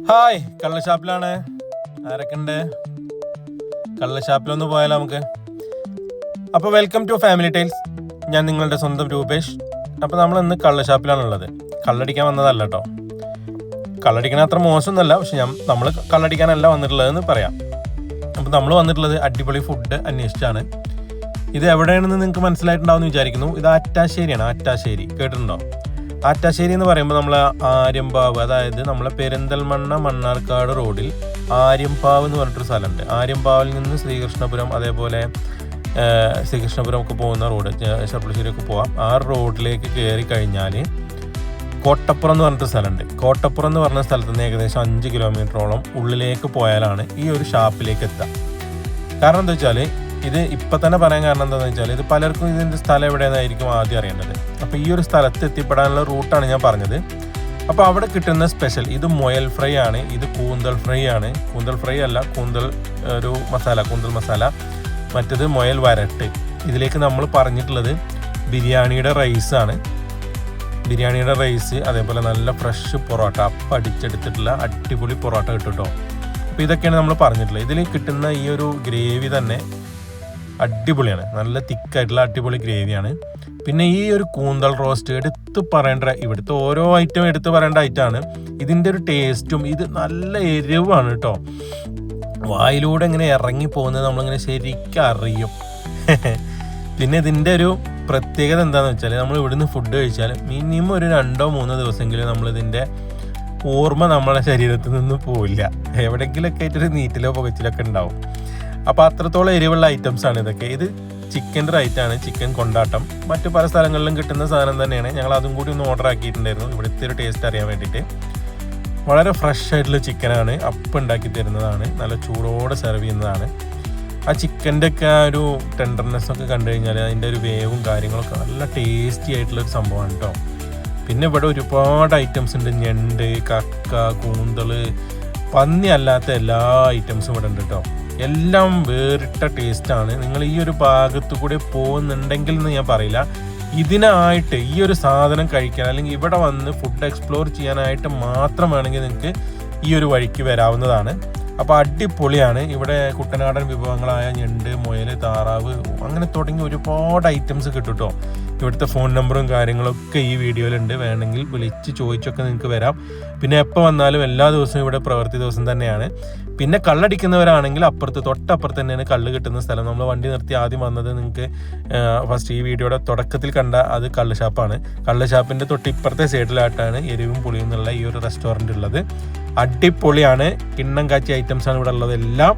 Hi, കള്ള് ആരൊക്കെ ഉണ്ട്? കള്ള് പോയാലോ നമുക്ക്? അപ്പോൾ വെൽക്കം ടു ഫാമിലി ടൈൽസ്. ഞാൻ നിങ്ങളുടെ സ്വന്തം രൂപേഷ്. അപ്പോൾ നമ്മൾ ഇന്ന് കള്ള് കള്ളടിക്കാൻ വന്നതല്ല കേട്ടോ. കള്ളടിക്കണ അത്ര മോശമൊന്നുമല്ല, പക്ഷെ നമ്മൾ കള്ളടിക്കാനല്ല വന്നിട്ടുള്ളതെന്ന് പറയാം. അപ്പോൾ നമ്മൾ വന്നിട്ടുള്ളത് അടിപൊളി ഫുഡ് അന്വേഷിച്ചാണ്. ഇത് എവിടെയാണെന്ന് നിങ്ങൾക്ക് മനസ്സിലായിട്ടുണ്ടാവും എന്ന് വിചാരിക്കുന്നു. ഇത് ആറ്റാശ്ശേരിയാണ്. ആറ്റാശ്ശേരി കേട്ടിട്ടുണ്ടോ? ആറ്റാശ്ശേരി എന്ന് പറയുമ്പോൾ നമ്മൾ ആര്യമ്പാവ്, അതായത് നമ്മളെ പെരിന്തൽമണ്ണ മണ്ണാർക്കാട് റോഡിൽ ആര്യമ്പാവ് എന്ന് പറഞ്ഞിട്ടൊരു സ്ഥലമുണ്ട്. ആര്യമ്പാവിൽ നിന്ന് ശ്രീകൃഷ്ണപുരം, അതേപോലെ ശ്രീകൃഷ്ണപുരം ഒക്കെ പോകുന്ന റോഡ്, ചെർപ്പളശ്ശേരിയൊക്കെ പോവാം. ആ റോഡിലേക്ക് കയറി കഴിഞ്ഞാൽ കോട്ടപ്പുറം എന്ന് പറഞ്ഞിട്ടൊരു സ്ഥലമുണ്ട്. കോട്ടപ്പുറം എന്ന് പറഞ്ഞ സ്ഥലത്ത് നിന്ന് ഏകദേശം 5 കിലോമീറ്ററോളം ഉള്ളിലേക്ക് പോയാലാണ് ഈ ഒരു ഷാപ്പിലേക്ക് എത്തുക. കാരണം എന്താ വെച്ചാൽ, ഇത് ഇപ്പം തന്നെ പറയാൻ കാരണം എന്താണെന്ന് വെച്ചാൽ, ഇത് പലർക്കും ഇതിൻ്റെ സ്ഥലം എവിടെയെന്നായിരിക്കും ആദ്യം അറിയേണ്ടത്. അപ്പോൾ ഈ ഒരു സ്ഥലത്ത് എത്തിപ്പെടാനുള്ള റൂട്ടാണ് ഞാൻ പറഞ്ഞത്. അപ്പോൾ അവിടെ കിട്ടുന്ന സ്പെഷ്യൽ ഇത് മുയൽ ഫ്രൈ ആണ്, ഇത് കൂന്തൽ ഫ്രൈ ആണ്. കൂന്തൽ ഫ്രൈ അല്ല, കൂന്തൽ മസാല. മറ്റത് മുയൽ വരട്ട്. ഇതിലേക്ക് നമ്മൾ പറഞ്ഞിട്ടുള്ളത് ബിരിയാണിയുടെ റൈസാണ്. ബിരിയാണിയുടെ റൈസ്, അതേപോലെ നല്ല ഫ്രഷ് പൊറോട്ട, അപ്പം അടിച്ചെടുത്തിട്ടുള്ള അടിപൊളി പൊറോട്ട കിട്ടും കേട്ടോ. അപ്പോൾ ഇതൊക്കെയാണ് നമ്മൾ പറഞ്ഞിട്ടുള്ളത്. ഇതിൽ കിട്ടുന്ന ഈ ഒരു ഗ്രേവി തന്നെ അടിപൊളിയാണ്, നല്ല തിക്കായിട്ടുള്ള അടിപൊളി ഗ്രേവിയാണ്. പിന്നെ ഈ ഒരു കൂന്തൽ റോസ്റ്റ് ഇവിടുത്തെ ഓരോ ഐറ്റം എടുത്ത് പറയേണ്ട ഐറ്റമാണ്. ഇതിൻ്റെ ഒരു ടേസ്റ്റും, ഇത് നല്ല എരിവാണ് കേട്ടോ. വായിലൂടെ ഇങ്ങനെ ഇറങ്ങി പോകുന്നത് നമ്മളിങ്ങനെ ശരിക്കും അറിയും. പിന്നെ ഇതിൻ്റെ ഒരു പ്രത്യേകത എന്താണെന്ന് വെച്ചാൽ, നമ്മൾ ഇവിടുന്ന് ഫുഡ് കഴിച്ചാൽ മിനിമം ഒരു 2-3 ദിവസമെങ്കിലും നമ്മളിതിൻ്റെ ഓർമ്മ നമ്മളെ ശരീരത്തിൽ നിന്ന് പോവില്ല. എവിടെയെങ്കിലുമൊക്കെ ആയിട്ടൊരു നീറ്റിലോ പുകച്ചിലൊക്കെ ഉണ്ടാവും. അപ്പോൾ അത്രത്തോളം എരിവുള്ള ഐറ്റംസാണ് ഇതൊക്കെ. ഇത് ചിക്കൻ്റെ റൈറ്റാണ്, ചിക്കൻ കൊണ്ടാട്ടം. മറ്റു പല സ്ഥലങ്ങളിലും കിട്ടുന്ന സാധനം തന്നെയാണ്. ഞങ്ങൾ അതും കൂടി ഒന്ന് ഓർഡർ ആക്കിയിട്ടുണ്ടായിരുന്നു, ഇവിടുത്തെ ഒരു ടേസ്റ്റ് അറിയാൻ വേണ്ടിയിട്ട്. വളരെ ഫ്രഷ് ആയിട്ടുള്ള ചിക്കനാണ്, അപ്പം ഉണ്ടാക്കി തരുന്നതാണ്, നല്ല ചൂടോടെ സെർവ് ചെയ്യുന്നതാണ്. ആ ചിക്കൻ്റെ ഒക്കെ ആ ഒരു ടെൻഡർനെസ്സൊക്കെ കണ്ടു കഴിഞ്ഞാൽ അതിൻ്റെ ഒരു വേവും കാര്യങ്ങളൊക്കെ നല്ല ടേസ്റ്റി ആയിട്ടുള്ളൊരു സംഭവമാണ് കേട്ടോ. പിന്നെ ഇവിടെ ഒരുപാട് ഐറ്റംസ് ഉണ്ട്. ഞണ്ട്, കക്ക, കൂന്തൽ, പന്നി അല്ലാത്ത എല്ലാ ഐറ്റംസും ഇവിടെ ഉണ്ട് കേട്ടോ. എല്ലാം വേറിട്ട ടേസ്റ്റാണ്. നിങ്ങൾ ഈ ഒരു ഭാഗത്തു കൂടെ പോകുന്നുണ്ടെങ്കിൽ എന്ന് ഞാൻ പറയില്ല, ഇതിനായിട്ട് ഈ ഒരു സാധനം കഴിക്കാൻ അല്ലെങ്കിൽ ഇവിടെ വന്ന് ഫുഡ് എക്സ്പ്ലോർ ചെയ്യാനായിട്ട് മാത്രമാണെങ്കിൽ നിങ്ങൾക്ക് ഈ ഒരു വഴിക്ക് വരാവുന്നതാണ്. അപ്പോൾ അടിപൊളിയാണ്. ഇവിടെ കുട്ടനാടൻ വിഭവങ്ങളായ ഞണ്ട്, മുയൽ, താറാവ്, അങ്ങനെ തുടങ്ങി ഒരുപാട് ഐറ്റംസ് കിട്ടും കേട്ടോ. ഇവിടുത്തെ ഫോൺ നമ്പറും കാര്യങ്ങളൊക്കെ ഈ വീഡിയോയിലുണ്ട്. വേണമെങ്കിൽ വിളിച്ച് ചോദിച്ചൊക്കെ നിങ്ങൾക്ക് വരാം. പിന്നെ എപ്പോൾ വന്നാലും എല്ലാ ദിവസവും ഇവിടെ പ്രവൃത്തി ദിവസം തന്നെയാണ്. പിന്നെ കള്ളടിക്കുന്നവരാണെങ്കിൽ തൊട്ടപ്പുറത്ത് തന്നെയാണ് കള്ള് കിട്ടുന്ന സ്ഥലം. നമ്മൾ വണ്ടി നിർത്തി ആദ്യം വന്നത് നിങ്ങൾക്ക് ഫസ്റ്റ് ഈ വീഡിയോയുടെ തുടക്കത്തിൽ കണ്ട അത് കള്ള് ഷാപ്പാണ്. കള്ള് ഷാപ്പിൻ്റെ തൊട്ടിപ്പുറത്തെ സൈഡിലായിട്ടാണ് എരിവും പുളിയും എന്നുള്ള ഈ ഒരു റെസ്റ്റോറൻറ്റ് ഉള്ളത്. അടിപൊളിയാണ്. കിണ്ണം കാച്ചി ഐറ്റംസാണ് ഇവിടെ ഉള്ളത്. എല്ലാം